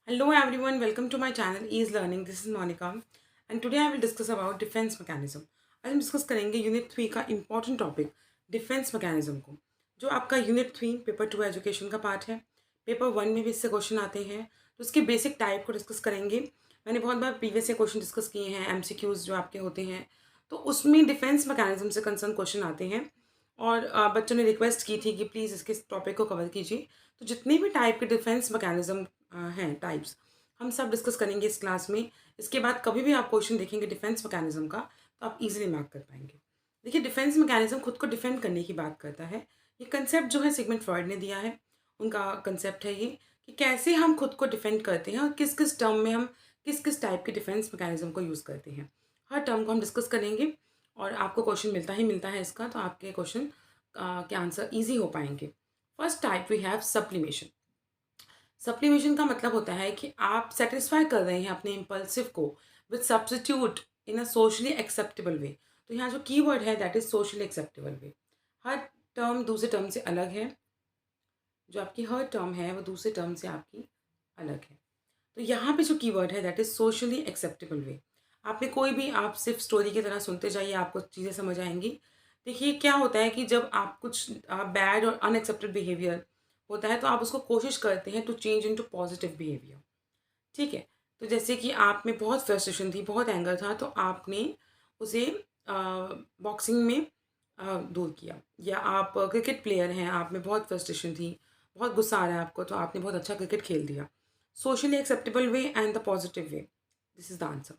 Hello everyone, welcome to my channel Ease Learning. This is Monica and today I will discuss about defence mechanism. आज हम discuss करेंगे unit 3 का important topic defence mechanism को, जो आपका unit 3 paper 2 education का part है। Paper 1 में भी इससे क्वेश्चन आते हैं, तो उसके बेसिक टाइप को डिस्कस करेंगे। मैंने बहुत बार प्रीवियस से क्वेश्चन डिस्कस किए हैं, एमसीक्यूज जो आपके होते हैं, तो उसमें डिफेंस मैकेनिज्म से कंसर्न क्वेश्चन आते हैं और बच्चों ने रिक्वेस्ट की थी कि प्लीज़ इसके टॉपिक को कवर कीजिए। तो जितने भी टाइप के डिफेंस मैकेनिज्म हैं टाइप्स, हम सब डिस्कस करेंगे इस क्लास में। इसके बाद कभी भी आप क्वेश्चन देखेंगे डिफेंस मैकेनिज्म का, तो आप इजीली मार्क कर पाएंगे। देखिए, डिफेंस मैकेनिज्म खुद को डिफेंड करने की बात करता है। ये कंसेप्ट जो है सिगमंड फ्रॉइड ने दिया है, उनका कंसेप्ट है ये कि कैसे हम खुद को डिफेंड करते हैं और किस किस टर्म में हम किस किस टाइप के डिफेंस मैकेनिज्म को यूज़ करते हैं। हर टर्म को हम डिस्कस करेंगे और आपको क्वेश्चन मिलता ही मिलता है इसका, तो आपके क्वेश्चन के आंसर ईजी हो पाएंगे। First type we have sublimation. Sublimation का मतलब होता है कि आप सेटिस्फाई कर रहे हैं अपने इम्पल्सिव को with substitute in a socially acceptable way. तो यहाँ जो कीवर्ड है that is socially acceptable way. हर टर्म दूसरे टर्म से अलग है, जो आपकी हर टर्म है वो दूसरे टर्म से आपकी अलग है। तो यहाँ पे जो कीवर्ड है that is socially acceptable way. आपने कोई भी, आप सिर्फ स्टोरी की तरह सुनते जाइए, आपको चीज़ें समझ आएंगी। देखिए, क्या होता है कि जब आप कुछ बैड और अनएक्सेप्टेड बिहेवियर होता है, तो आप उसको कोशिश करते हैं to change into positive behaviour. ठीक है? तो जैसे कि आप में बहुत फ्रस्ट्रेशन थी, बहुत एंगर था, तो आपने उसे बॉक्सिंग में दूर किया। या आप क्रिकेट प्लेयर हैं, आप में बहुत फ्रस्ट्रेशन थी, बहुत गुस्सा आ रहा है आपको, तो आपने बहुत अच्छा क्रिकेट खेल दिया। Socially acceptable way and the positive way, this is the answer.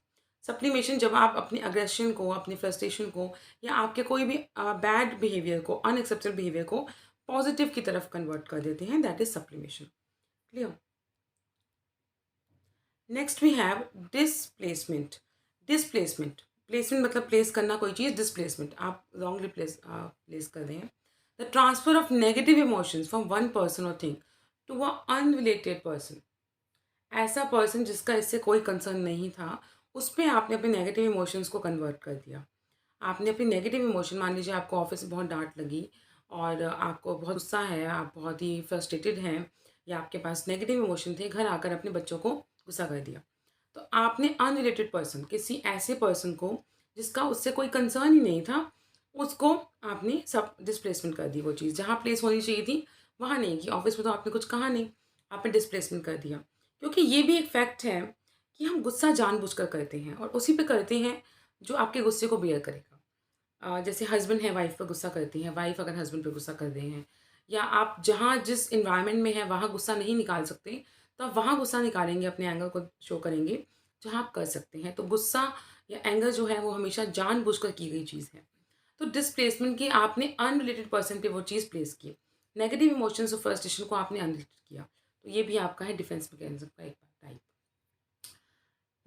Sublimation, जब आप अपने अग्रेशन को, अपनी फ्रस्ट्रेशन को या आपके कोई भी बैड बिहेवियर को, अनएक्सेप्टेबल बिहेवियर को पॉजिटिव की तरफ कन्वर्ट कर देते हैं, that is sublimation. Clear? Next we have displacement. Displacement, placement मतलब प्लेस करना कोई चीज़, डिसप्लेसमेंट आप रॉन्गली प्लेस कर रहे हैं। The transfer of negative emotions from one person or thing to a unrelated person. ऐसा पर्सन जिसका इससे कोई कंसर्न नहीं था, उस पे आपने अपने नेगेटिव इमोशंस को कन्वर्ट कर दिया। आपने अपनी नेगेटिव इमोशन, मान लीजिए आपको ऑफिस में बहुत डांट लगी और आपको बहुत गुस्सा है, आप बहुत ही फ्रस्ट्रेटेड हैं या आपके पास नेगेटिव इमोशन थे, घर आकर अपने बच्चों को गुस्सा कर दिया। तो आपने अनरिलेटेड पर्सन, किसी ऐसे पर्सन को जिसका उससे कोई कंसर्न ही नहीं था, उसको आपने सब डिस्प्लेसमेंट कर दी। वो चीज़ जहाँ प्लेस होनी चाहिए थी वहाँ नहीं की। ऑफिस में तो आपने कुछ कहा नहीं, आपने डिस्प्लेसमेंट कर दिया। क्योंकि ये भी एक फैक्ट है कि हम गुस्सा जानबूझकर करते हैं और उसी पे करते हैं जो आपके गुस्से को बियर करेगा। जैसे हस्बैंड है वाइफ पर गुस्सा करती हैं, वाइफ अगर हस्बैंड पे गुस्सा कर रहे हैं, या आप जहाँ जिस इन्वायरमेंट में हैं वहाँ गुस्सा नहीं निकाल सकते, तो आप वहाँ गुस्सा निकालेंगे, अपने एंगर को शो करेंगे जहाँ आप कर सकते हैं। तो गुस्सा या एंगर जो है वो हमेशा जानबूझकर की गई चीज़ है। तो डिस्प्लेसमेंट की, आपने अनरिलेटेड पर्सन पे वो चीज़ प्लेस की। नेगेटिव इमोशंस और फ्रस्ट्रेशन को आपने अनरिलेटेड किया। तो ये भी आपका है डिफेंस मैकेनिज्म का एक टाइप।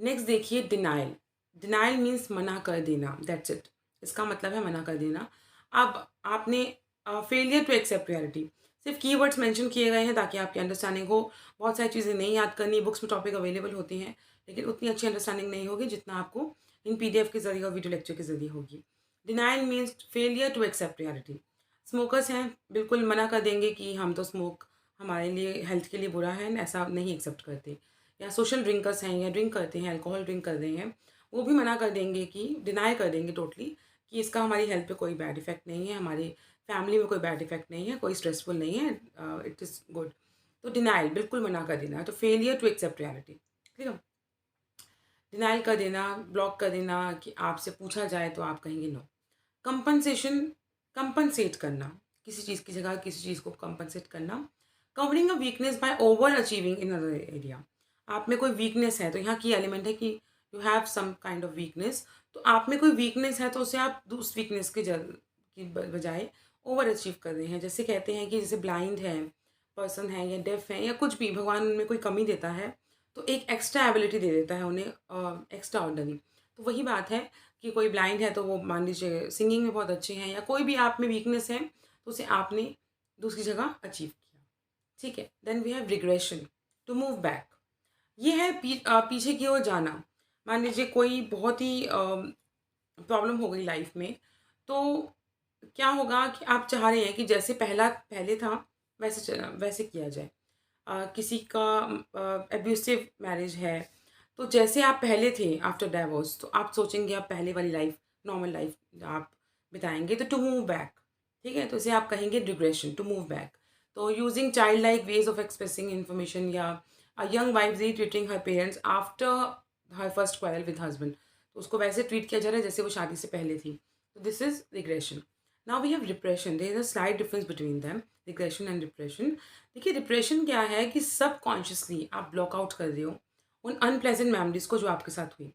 नेक्स्ट देखिए, डिनाइल। डिनाइल मीन्स मना कर देना, दैट्स इट। इसका मतलब है मना कर देना। अब आपने फेलियर टू एक्सेप्ट रियलिटी, सिर्फ कीवर्ड्स मेंशन किए गए हैं ताकि आपकी अंडरस्टैंडिंग हो। बहुत सारी चीज़ें नहीं याद करनी, बुक्स में टॉपिक अवेलेबल होती हैं, लेकिन उतनी अच्छी अंडरस्टैंडिंग नहीं होगी जितना आपको इन पीडीएफ के ज़रिए और वीडियो लेक्चर के ज़रिए होगी। Denial means failure to accept reality. Smokers हैं, बिल्कुल मना कर देंगे कि हम तो स्मोक हमारे लिए, हेल्थ के लिए बुरा है, ऐसा नहीं एक्सेप्ट करते। या सोशल ड्रिंकर्स हैं या ड्रिंक करते हैं, अल्कोहल ड्रिंक कर रहे हैं, वो भी मना कर देंगे कि डिनाई कर देंगे टोटली कि इसका हमारी हेल्थ पे कोई बैड इफ़ेक्ट नहीं है, हमारी फैमिली में कोई बैड इफ़ेक्ट नहीं है, कोई स्ट्रेसफुल नहीं है, इट इज़ गुड। तो डिनाइल, बिल्कुल मना कर देना, तो फेलियर टू एक्सेप्ट रियलिटी। ठीक है? डिनाइल कर देना, ब्लॉक कर देना कि आपसे पूछा जाए तो आप कहेंगे नो। कंपनसेशन, कंपनसेट करना, किसी चीज़ की जगह किसी चीज़ को कंपनसेट करना। Covering a weakness by over achieving in other area. आप में कोई वीकनेस है, तो यहाँ की एलिमेंट है कि you have some kind of weakness. तो आप में कोई वीकनेस है तो उसे आप उस वीकनेस की बजाय ओवर अचीव कर रहे हैं। जैसे कहते हैं कि जैसे ब्लाइंड है पर्सन है या डेफ है या कुछ भी, भगवान उनमें कोई कमी देता है तो एक एक्स्ट्रा एबिलिटी दे देता है उन्हें, एक्स्ट्रा ऑर्डनरी। तो वही बात है कि कोई ब्लाइंड है तो वो मान लीजिए सिंगिंग में बहुत अच्छे हैं, या कोई भी आप में वीकनेस है तो उसे आपने दूसरी जगह अचीव किया। ठीक है? Then we have regression, to move back. ये है पीछे की ओर जाना। मान लीजिए कोई बहुत ही प्रॉब्लम हो गई लाइफ में, तो क्या होगा कि आप चाह रहे हैं कि जैसे पहले था वैसे किया जाए। किसी का एब्यूसिव मैरिज है, तो जैसे आप पहले थे आफ्टर डाइवोर्स, तो आप सोचेंगे आप पहले वाली लाइफ, नॉर्मल लाइफ आप बिताएंगे, तो टू मूव बैक, ठीक है, तो इसे आप कहेंगे डिग्रेशन, टू मूव बैक। तो using child like ways of expressing information, या a young wife retreating her parents after her first quarrel with husband, तो उसको वैसे ट्रीट किया जा रहा है जैसे वो शादी से पहले थी, तो this is regression. Now we have depression, there is a slight difference between them, regression and depression. देखिए डिप्रेशन क्या है कि सब कॉन्शियसली आप ब्लॉकआउट कर रहे हो उन अनप्लेजेंट मेमोरीज को जो आपके साथ हुई,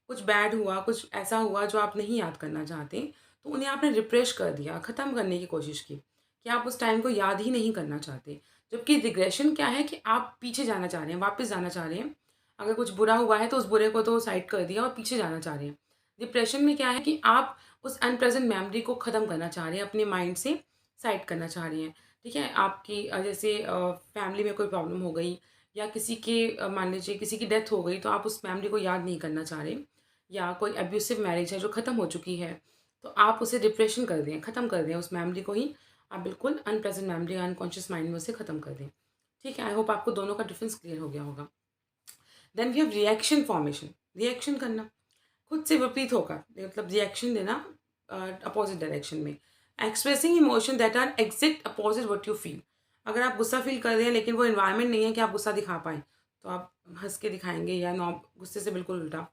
कुछ बैड हुआ, कुछ ऐसा हुआ जो आप नहीं याद करना चाहते, तो उन्हें आपने रिप्रेश कर दिया, ख़त्म करने की कोशिश की कि आप उस टाइम को याद ही नहीं करना चाहते। जबकि रिग्रेशन क्या है कि आप पीछे जाना चाह रहे हैं, वापस जाना चाह रहे हैं। अगर कुछ बुरा हुआ है तो उस बुरे को तो साइड कर दिया और पीछे जाना चाह रहे हैं। डिप्रेशन में क्या है कि आप उस अनप्रेजेंट मेमोरी को ख़त्म करना चाह रहे हैं, अपने माइंड से साइड करना चाह रहे हैं। ठीक है, आपकी जैसे फैमिली में कोई प्रॉब्लम हो गई, या किसी के मान लीजिए किसी की डेथ हो गई, तो आप उस मेमोरी को याद नहीं करना चाह रहे, या कोई अब्यूसिव मैरिज है जो ख़त्म हो चुकी है, तो आप उसे डिप्रेशन कर दें, ख़त्म कर दें उस मेमोरी को ही, आप बिल्कुल अनप्रेजेंट मेमोरी, अनकॉन्शियस माइंड में उसे ख़त्म कर दें। ठीक है, आई होप आपको दोनों का डिफरेंस क्लियर हो गया होगा। Then we have reaction formation, reaction करना, खुद से विपरीत होगा, मतलब रिएक्शन देना अपोजिट डायरेक्शन में। Expressing emotion that are exact opposite what you feel, अगर आप गुस्सा फील कर रहे हैं लेकिन वो इन्वायरमेंट नहीं है कि आप गुस्सा दिखा पाएँ, तो आप हंस के दिखाएंगे, या नॉ गुस्से से बिल्कुल उल्टा,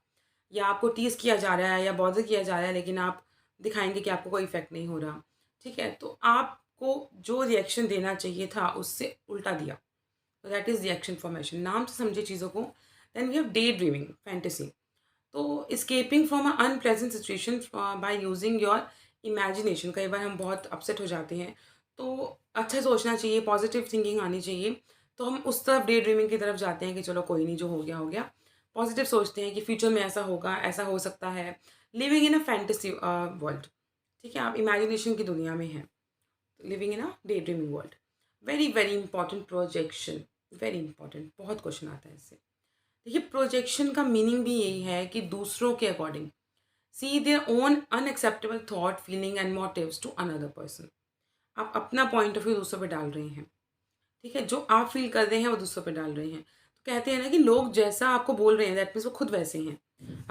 या आपको टीज़ किया जा रहा है या बॉदर किया जा रहा है लेकिन आप दिखाएंगे कि आपको कोई इफेक्ट नहीं हो रहा। ठीक है, तो आपको जो रिएक्शन देना चाहिए था उससे उल्टा दिया, तो दैट इज़ रिएक्शन फॉर्मेशन। नाम से समझे चीज़ों को। Then we have day dreaming, fantasy, तो escaping from a unpleasant situation by using your imagination. कई बार हम बहुत अपसेट हो जाते हैं, तो अच्छा सोचना चाहिए, पॉजिटिव थिंकिंग आनी चाहिए, तो हम उस तरफ डे ड्रीमिंग की तरफ जाते हैं कि चलो कोई नहीं, जो हो गया हो गया। पॉजिटिव सोचते हैं कि फ्यूचर में ऐसा होगा, ऐसा हो सकता है, living in a fantasy world. ठीक है, आप इमेजिनेशन की दुनिया में हैं, living in a day dreaming world. Very very important, projection, very important, बहुत क्वेश्चन आता है इससे। देखिए प्रोजेक्शन का मीनिंग भी यही है कि दूसरों के according see their own unacceptable thought, feeling and motives to another person. आप अपना पॉइंट ऑफ व्यू दूसरों पे डाल रहे हैं। ठीक है, जो आप फील कर रहे हैं वो दूसरों पे डाल रहे हैं। तो कहते हैं ना कि लोग जैसा आपको बोल रहे हैं दैट मीन्स वो खुद वैसे हैं।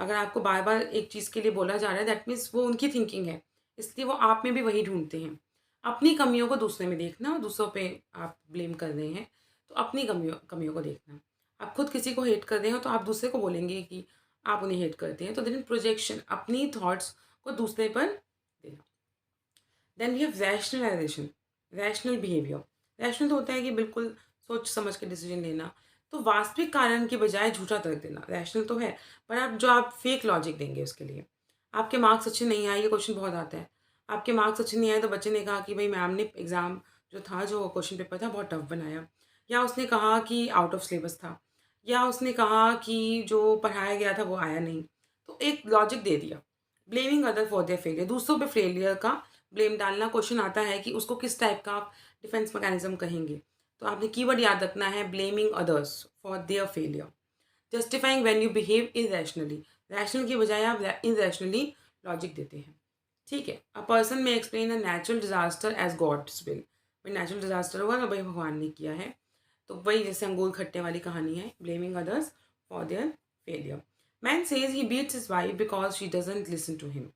अगर आपको बार बार एक चीज़ के लिए बोला जा रहा है दैट मीन्स वो उनकी थिंकिंग है, इसलिए वो आप में भी वही ढूंढते हैं। अपनी कमियों को दूसरे में देखना, और दूसरों पे आप ब्लेम कर रहे हैं, तो अपनी कमियों कमियों को देखना। आप खुद किसी को हेट कर रहे हो तो आप दूसरे को बोलेंगे कि आप उन्हें हेट करते हैं, तो देन प्रोजेक्शन, अपनी थॉट्स को दूसरे पर देना। Then we have rationalisation, rational behaviour. Rational तो होता है कि बिल्कुल सोच समझ के डिसीजन लेना, तो वास्तविक कारण के बजाय झूठा तर्क देना, रैशनल तो है, पर आप फेक लॉजिक देंगे उसके लिए। आपके मार्क्स अच्छे नहीं आए, ये क्वेश्चन बहुत आता है। आपके मार्क्स अच्छे नहीं आए तो बच्चे ने कहा कि भाई मैम ने एग्ज़ाम जो था, जो क्वेश्चन पेपर था, बहुत टफ बनाया, या उसने कहा कि आउट ऑफ सिलेबस था, या उसने कहा कि जो पढ़ाया गया था वो आया नहीं, तो एक लॉजिक दे दिया। Blaming other for their failure, दूसरों पे फेलियर का ब्लेम डालना। क्वेश्चन आता है कि उसको किस टाइप का आप डिफेंस मैकेनिज्म कहेंगे, तो आपने कीवर्ड याद रखना है, blaming others for their failure. Justifying when you behave irrationally, rational की बजाय आप इरेशनली लॉजिक देते हैं। ठीक है, a person may explain a natural disaster as God's will, भाई नेचुरल डिजास्टर हुआ तो भाई भगवान ने किया है, तो वही जैसे अंगूर खट्टे वाली कहानी है, blaming others for their failure. Man says he beats his wife because she doesn't listen to him,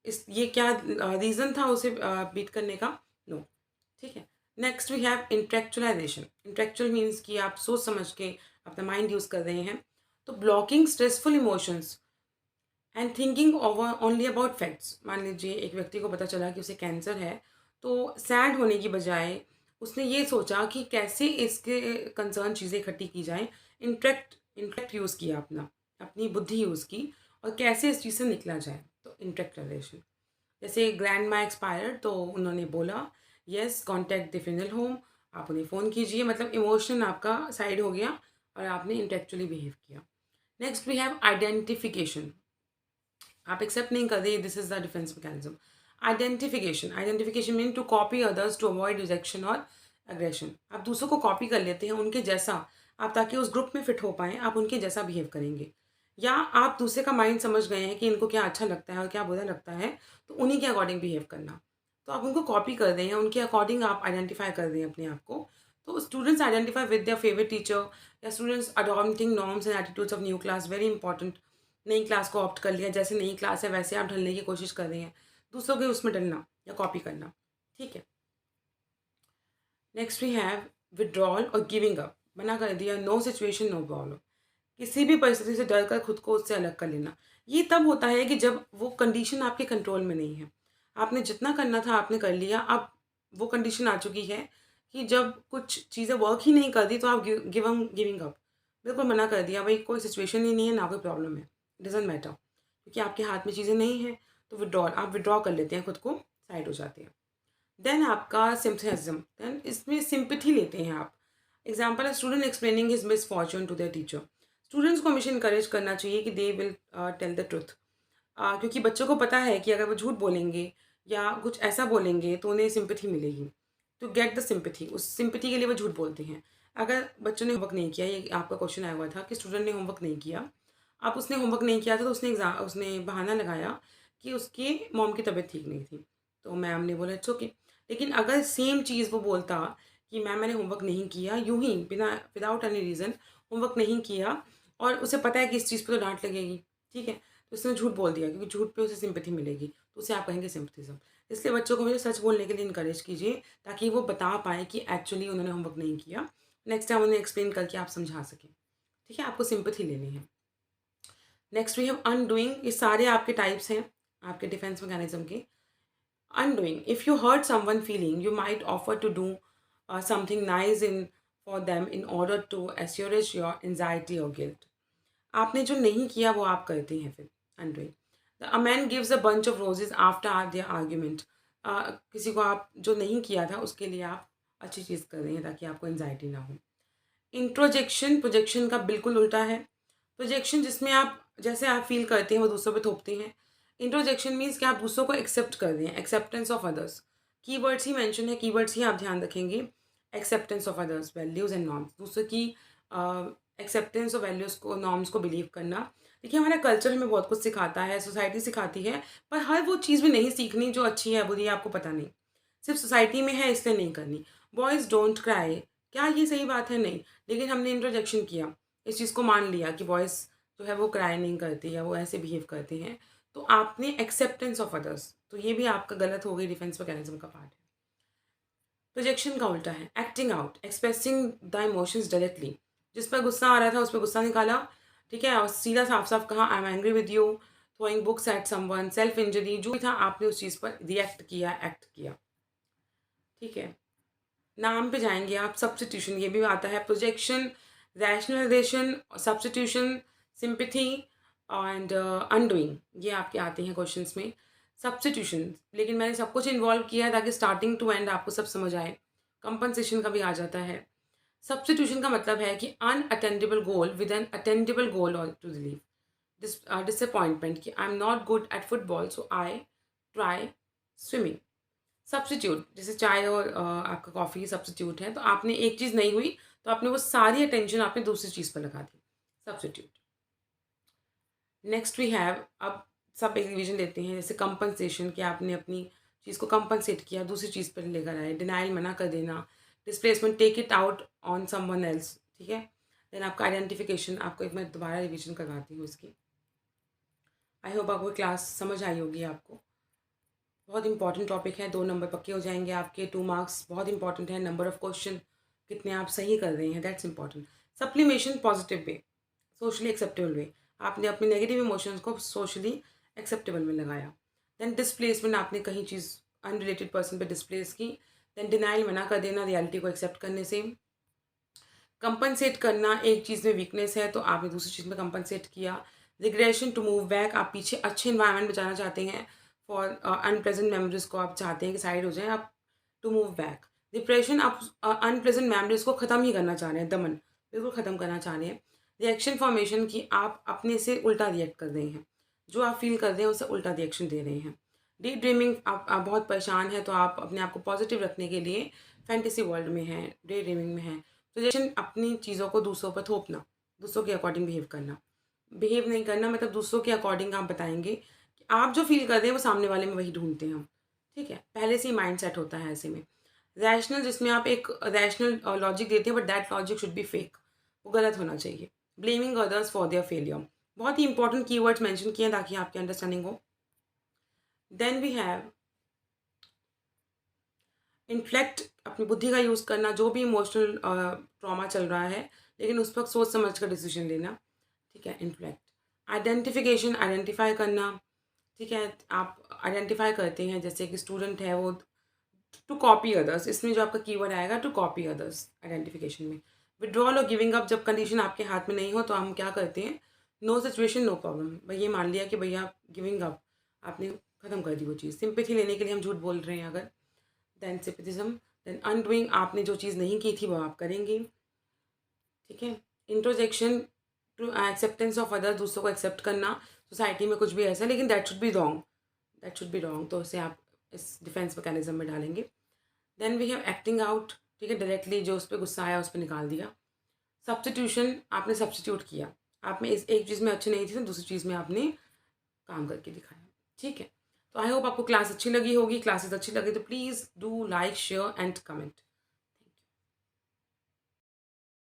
इस ये क्या रीज़न था उसे बीट करने का? नो। ठीक है, next we have intellectualisation. Intellectual means कि आप सोच समझ के अपना माइंड यूज़ कर रहे हैं, तो blocking stressful emotions and thinking over only about facts. मान लीजिए एक व्यक्ति को पता चला कि उसे कैंसर है, तो सैड होने की बजाय उसने ये सोचा कि कैसे इसके कंसर्न चीज़ें इकट्ठी की जाएँ, इंटेलेक्ट यूज़ किया अपना, अपनी बुद्धि यूज़ की, और कैसे इस चीज़ से निकला जाए, तो इंटेलेक्चुअलाइजेशन। जैसे ग्रैंड माँ एक्सपायर्ड, तो उन्होंने बोला yes contact the funeral home, आप उन्हें फ़ोन कीजिए, मतलब इमोशन आपका साइड हो गया और आपने इंटेलेक्चुअली बिहेव किया। नेक्स्ट वी हैव आइडेंटिफिकेशन, आप एक्सेप्ट नहीं कर रहे, this is the defence mechanism. Identification, identification mean to copy others to avoid rejection और अग्रेशन। आप दूसरों को कॉपी कर लेते हैं उनके जैसा, आप ताकि उस ग्रुप में फिट हो पाएँ आप उनके जैसा बिहेव करेंगे, या आप दूसरे का माइंड समझ गए हैं कि इनको क्या अच्छा लगता है और क्या बुरा लगता है, तो उन्हीं के अकॉर्डिंग बिहेव करना। तो आप उनको कॉपी कर रहे हैं, उनके अकॉर्डिंग आप आइडेंटिफाई कर रहे हैं अपने आप को, तो students identify with their favourite teacher, या students adopting norms and attitudes of new class, very important. नई क्लास को ऑप्ट कर लिया, जैसे नई क्लास है वैसे आप ढलने की कोशिश कर रहे हैं, दूसरों के उसमें डलना या कॉपी करना, ठीक है। नेक्स्ट वी हैव विड्रॉल और गिविंग अप, मना कर दिया, नो सिचुएशन नो प्रॉब्लम, किसी भी परिस्थिति से डर कर खुद को उससे अलग कर लेना। ये तब होता है कि जब वो कंडीशन आपके कंट्रोल में नहीं है, आपने जितना करना था आपने कर लिया, अब वो कंडीशन आ चुकी है कि जब कुछ चीज़ें वर्क ही नहीं करती तो आप गिविंग अप, बिल्कुल मना कर दिया, भाई कोई सिचुएशन ही नहीं है, ना कोई प्रॉब्लम है, डजेंट मैटर, क्योंकि आपके हाथ में चीज़ें नहीं हैं, तो विड्रॉल, आप विड्रॉ कर लेते हैं, खुद को साइड हो जाते हैं। देन आपका सिम्पथेटिज्म, देन इसमें सिंपैथी लेते हैं आप। एग्जाम्पल है student explaining his misfortune to their teacher, students को हमेशा इंकरेज करना चाहिए कि they will tell the truth, क्योंकि बच्चों को पता है कि अगर वो झूठ बोलेंगे या कुछ ऐसा बोलेंगे तो उन्हें सिंपैथी मिलेगी, टू गेट द सिंपैथी, उस सिंपैथी के लिए वो झूठ बोलते हैं। अगर बच्चों ने होमवर्क नहीं किया, ये आपका क्वेश्चन आया हुआ था कि स्टूडेंट ने होमवर्क नहीं किया, अब उसने होमवर्क नहीं किया था तो उसने बहाना लगाया कि उसकी मॉम की तबीयत ठीक नहीं थी, तो मैम ने बोला इट्स ओके। लेकिन अगर सेम चीज़ वो बोलता कि मैम मैंने होमवर्क नहीं किया, यूं ही बिना विदाउट एनी रीज़न होमवर्क नहीं किया, और उसे पता है कि इस चीज़ पे तो डांट लगेगी, ठीक है, तो उसने झूठ बोल दिया क्योंकि झूठ पे उसे सिंपैथी मिलेगी, तो उसे आप कहेंगे सिंपैथिज्म। इसलिए बच्चों को हमेशा सच बोलने के लिए इनकरेज कीजिए, ताकि वो बता पाएँ कि एक्चुअली उन्होंने होमवर्क नहीं किया, नेक्स्ट टाइम उन्हें एक्सप्लेन करके आप समझा सकें, ठीक है, आपको सिंपैथी लेनी है। नेक्स्ट वी हैव अनडूइंग, ये सारे आपके टाइप्स हैं आपके डिफेंस मैकेनिज्म के। Undoing, if you hurt someone feeling, you might offer to do something nice in for them in order to assuage your anxiety or guilt. आपने जो नहीं किया वो आप करते हैं फिर undoing. A man gives a bunch of roses after their argument. किसी को आप जो नहीं किया था उसके लिए आप अच्छी चीज़ कर रहे हैं ताकि आपको एंजाइटी ना हो। इंट्रोजेक्शन प्रोजेक्शन का बिल्कुल उल्टा है। प्रोजेक्शन जिसमें आप जैसे आप फील करते हैं वो दूसरों पे थोपते हैं। इंट्रोजेक्शन मीन्स कि आप दूसरों को एक्सेप्ट कर रहे हैं, acceptance of others. Keywords he mention है, कीवर्ड्स ही आप ध्यान रखेंगे। Acceptance of others, values and norms, दूसरों की एक्सेप्टेंस और वैल्यूज़ को, नॉर्म्स को बिलीव करना। देखिए हमारा कल्चर हमें बहुत कुछ सिखाता है, सोसाइटी सिखाती है, पर हर वो चीज़ भी नहीं सीखनी जो अच्छी है बुरी है आपको पता नहीं, सिर्फ सोसाइटी में है इसलिए नहीं करनी। बॉयज़ डोंट क्राई, क्या ये सही बात है? नहीं, लेकिन हमने इंट्रोजेक्शन किया, इस चीज़ को मान लिया कि बॉयज़ जो है वो क्राई नहीं करते या वो ऐसे बिहेव करते हैं, तो आपने एक्सेप्टेंस ऑफ अदर्स, तो ये भी आपका गलत हो गई, डिफेंस मैकेनिज्म का पार्ट है। प्रोजेक्शन का उल्टा है acting out, expressing the emotions directly, जिस पर गुस्सा आ रहा था उस पर गुस्सा निकाला, ठीक है, और सीधा साफ साफ कहा I am angry with you, throwing books at someone, self injury, जो भी था आपने उस चीज़ पर रिएक्ट किया, एक्ट किया, ठीक है। नाम पे जाएंगे आप, सब्स्टिट्यूशन ये भी आता है, projection, rationalisation, substitution, sympathy and undoing, ये आपके आते हैं क्वेश्चंस में। सब्स्टिट्यूशन, लेकिन मैंने सब कुछ इन्वॉल्व किया है ताकि स्टार्टिंग टू एंड आपको सब समझ आए। कंपनसेशन का भी आ जाता है। सब्स्टिट्यूशन का मतलब है कि अनअटेंडेबल गोल विद एन अटेंडेबल गोल और टू रिलीव डिसअपॉइंटमेंट, कि I am not good at football so I try swimming. Substitute, जैसे चाय और आपका कॉफ़ी सब्स्टिट्यूट है, तो आपने एक चीज़ नहीं हुई तो आपने वो सारी अटेंशन आपने दूसरी चीज़ पर लगा दी, सब्स्टिट्यूट। नेक्स्ट वी हैव, अब सब एक रिवीजन लेते हैं, जैसे कंपनसेशन, कि आपने अपनी चीज़ को कंपनसेट किया, दूसरी चीज़ पर लेकर आए। डिनाइल, मना कर देना। Displacement, take it out on someone else, ठीक है। देन आपका आइडेंटिफिकेशन, आपको एक मैं दोबारा रिवीजन करवाती हूँ इसकी। आई होप आपको क्लास समझ आई होगी आपको। बहुत इंपॉर्टेंट टॉपिक है, 2 नंबर पक्के हो जाएंगे आपके, 2 मार्क्स बहुत इंपॉर्टेंट है, नंबर ऑफ क्वेश्चन कितने आप सही कर रहे हैं, that's important. Sublimation, positive way, socially acceptable way, आपने अपने नेगेटिव इमोशंस को सोशली एक्सेप्टेबल में लगाया। देन डिस्प्लेसमेंट, आपने कहीं चीज़ अनरिलेटेड पर्सन पे डिस्प्लेस की। देन डिनाइल, मना कर देना रियलिटी को एक्सेप्ट करने से। कंपनसेट करना, एक चीज़ में वीकनेस है तो आपने दूसरी चीज़ में कंपनसेट किया। रिग्रेशन, टू मूव बैक, आप पीछे अच्छे इन्वायरमेंट में जाना चाहते हैं, फॉर अनप्लेजेंट मेमोरीज को आप चाहते हैं कि साइड हो जाएं, आप टू मूव बैक। डिप्रेशन, आप अनप्लेजेंट मेमोरीज को ख़त्म ही करना चाह रहे हैं, दमन बिल्कुल ख़त्म करना चाह रहे हैं। रिएक्शन फॉर्मेशन, की आप अपने से उल्टा रिएक्ट कर रहे हैं, जो आप फील कर रहे हैं उससे उल्टा रिएक्शन दे रहे हैं। डे ड्रीमिंग, आप बहुत परेशान हैं तो आप अपने आप को पॉजिटिव रखने के लिए फैंटेसी वर्ल्ड में हैं, डे ड्रीमिंग में हैं। प्रोजेक्शन, अपनी चीज़ों को दूसरों पर थोपना, दूसरों के अकॉर्डिंग बिहेव करना। बिहेव नहीं करना मतलब दूसरों के अकॉर्डिंग आप बताएंगे कि आप जो फील कर रहे हैं वो सामने वाले में वही ढूंढते हैं हम, ठीक है, पहले से ही माइंड सेट होता है ऐसे में। रैशनल जिसमें आप एक रैशनल लॉजिक देते हैं but that logic should be fake, वो गलत होना चाहिए। Blaming others for their failure, बहुत ही इंपॉर्टेंट कीवर्ड्स मेंशन किए हैं ताकि आपकी अंडरस्टैंडिंग हो। देन वी हैव इन्फ्लेक्ट, अपनी बुद्धि का यूज़ करना, जो भी इमोशनल ट्रॉमा चल रहा है लेकिन उस वक्त सोच समझ कर डिसीजन लेना, ठीक है। इन्फ्लेक्ट, आइडेंटिफिकेशन, आइडेंटिफाई करना, ठीक है। आप आइडेंटिफाई करते हैं जैसे कि स्टूडेंट है वो, टू कॉपी अदर्स, इसमें जो आपका कीवर्ड आएगा टू कॉपी अदर्स आइडेंटिफिकेशन में। विड्रॉल और गिविंग अप, जब कंडीशन आपके हाथ में नहीं हो तो हम क्या करते हैं, नो सिचुएशन नो प्रॉब्लम, भाई ये मान लिया कि भैया गिविंग अप, आपने ख़त्म कर दी वो चीज़। सिंपैथी लेने के लिए हम झूठ बोल रहे हैं अगर, देन सिंपैथिज्म। देन अनडूइंग, आपने जो चीज़ नहीं की थी वो आप करेंगे, ठीक है। इंट्रोजेक्शन, टू एक्सेप्टेंस ऑफ अदर, दूसरों को एक्सेप्ट करना, सोसाइटी में कुछ भी ऐसा लेकिन that should be wrong, that should be wrong, तो उसे आप इस डिफेंस मैकेनिज्म में डालेंगे। Then we have acting out, ठीक है, डायरेक्टली जो उस पर गुस्सा आया उस पर निकाल दिया। सब्स्टिट्यूशन, आपने सब्स्टिट्यूट किया, आप में इस एक चीज़ में अच्छे नहीं थे तो दूसरी चीज़ में आपने काम करके दिखाया, ठीक है। तो आई होप आपको क्लास अच्छी लगी होगी। क्लासेस अच्छी लगी तो please do like share and comment.